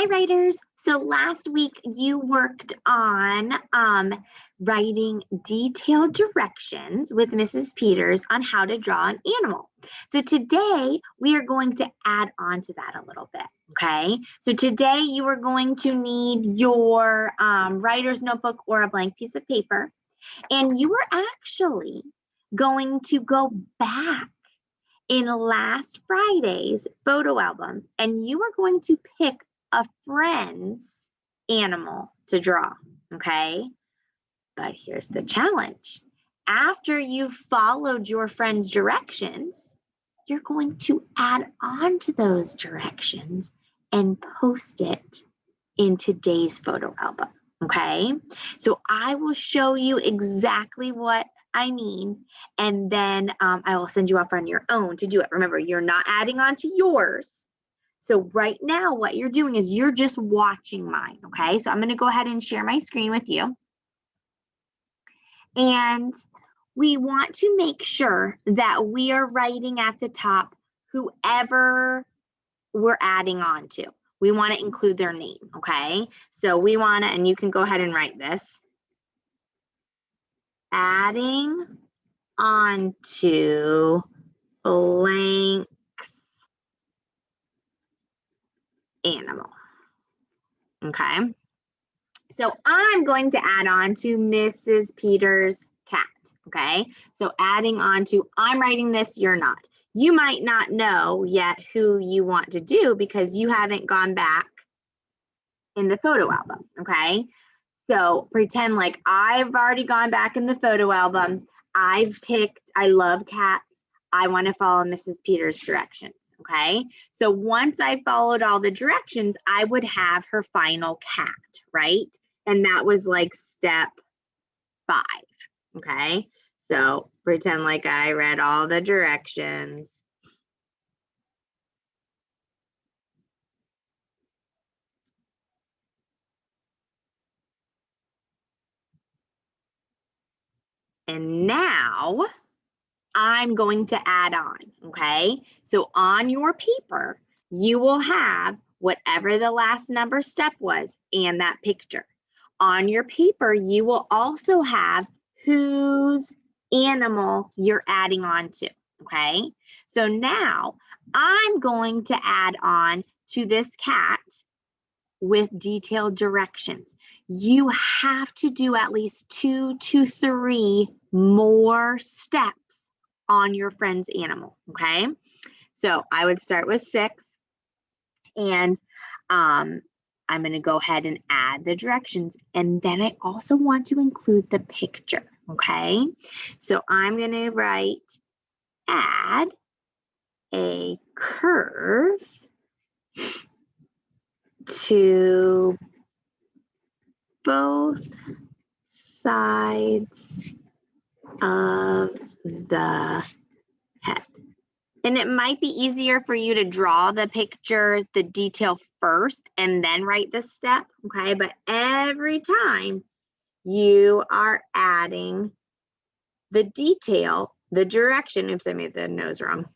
Hi, writers. So last week you worked on writing detailed directions with Mrs. Peters on how to draw an animal. So today we are going to add on to that a little bit, okay? So today you are going to need your writer's notebook or a blank piece of paper, and you are actually going to go back in last Friday's photo album, and you are going to pick a friend's animal to draw, okay? But here's the challenge. After you've followed your friend's directions, you're going to add on to those directions and post it in today's photo album, okay? So I will show you exactly what I mean, and then I will send you off on your own to do it. Remember, you're not adding on to yours. So right now, what you're doing is you're just watching mine, okay? So I'm gonna go ahead and share my screen with you. And we want to make sure that we are writing at the top whoever we're adding on to. We wanna include their name, okay? So we wanna, and you can go ahead and write this, adding onto blank animal, okay? So I'm going to add on to Mrs. Peters' cat, okay? So adding on to, I'm writing this, you're not. You might not know yet who you want to do because you haven't gone back in the photo album, okay? So pretend like I've already gone back in the photo albums. I've picked, I love cats. I want to follow Mrs. Peters' directions, okay? So once I followed all the directions, I would have her final cat, right? And that was like step 5, okay? So pretend like I read all the directions. And now I'm going to add on, okay? So on your paper, you will have whatever the last number step was and that picture. On your paper, you will also have whose animal you're adding on to, okay? So now I'm going to add on to this cat with detailed directions. You have to do at least 2 to 3 more steps on your friend's animal, okay? So I would start with 6, and I'm going to go ahead and add the directions, and then I also want to include the picture, okay? So I'm going to write add a curve to both sides of the head. And it might be easier for you to draw the picture, the detail first, and then write the step, okay? But every time you are adding the detail, the direction, oops, I made the nose wrong.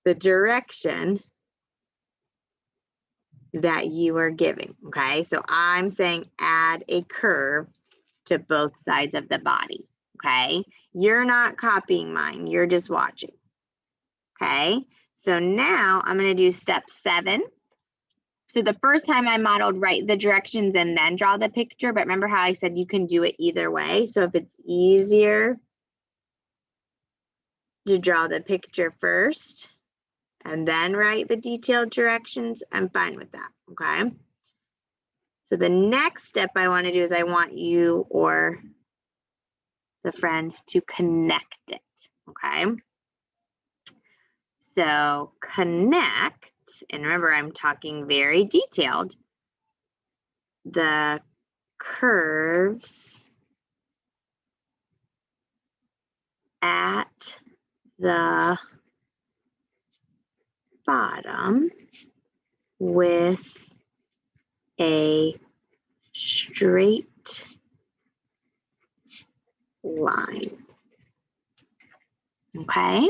The direction that you are giving, okay? So I'm saying add a curve to both sides of the body, okay? You're not copying mine, you're just watching. Okay, so now I'm going to do step 7. So the first time I modeled, write the directions and then draw the picture, but remember how I said you can do it either way. So if it's easier to draw the picture first and then write the detailed directions, I'm fine with that, okay? So the next step I want to do is I want you or the friend to connect it, okay? So connect, and remember I'm talking very detailed, the curves at the bottom with a straight line. Okay?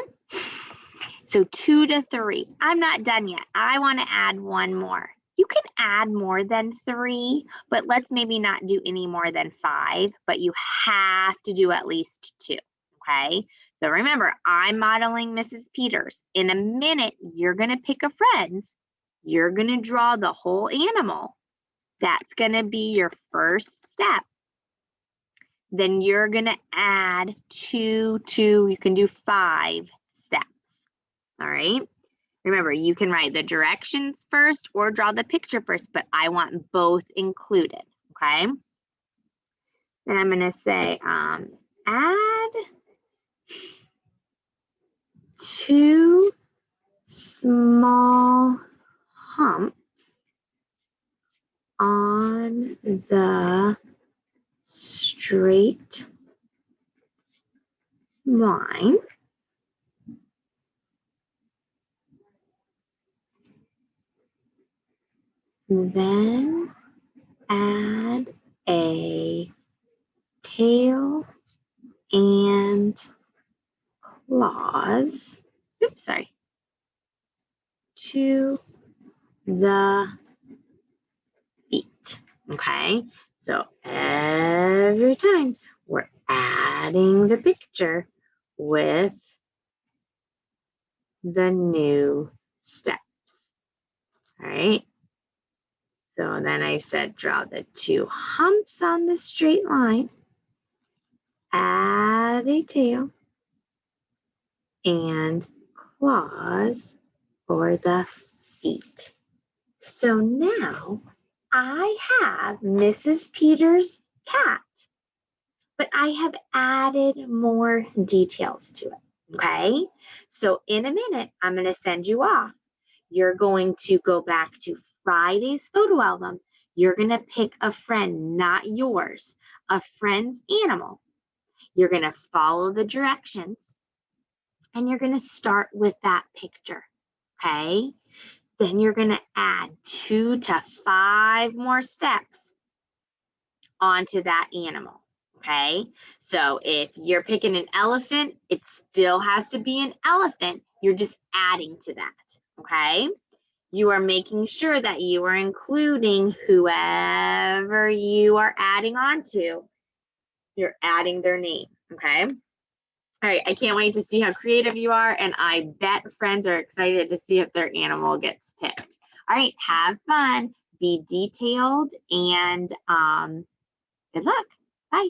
So 2 to 3. I'm not done yet. I want to add one more. You can add more than 3, but let's maybe not do any more than 5, but you have to do at least 2, okay? So remember, I'm modeling Mrs. Peters. In a minute, you're going to pick a friend. You're going to draw the whole animal. That's going to be your first step. Then you're going to add 2, you can do 5 steps, all right? Remember, you can write the directions first or draw the picture first, but I want both included, okay? Then I'm going to say add 2 small humps on the straight line. Then add a tail and claws, to the feet, okay? So every time we're adding the picture with the new steps, all right? So then I said draw the 2 humps on the straight line, add a tail, and claws for the feet. So now I have Mrs. Peters' cat, but I have added more details to it, okay? So in a minute, I'm going to send you off. You're going to go back to Friday's photo album. You're going to pick a friend, not yours, a friend's animal. You're going to follow the directions, and you're going to start with that picture, okay? Then you're going to add 2 to 5 more steps onto that animal, okay? So if you're picking an elephant, it still has to be an elephant. You're just adding to that, okay? You are making sure that you are including whoever you are adding on to. You're adding their name, okay? All right, I can't wait to see how creative you are, and I bet friends are excited to see if their animal gets picked. All right, have fun, be detailed, and good luck. Bye.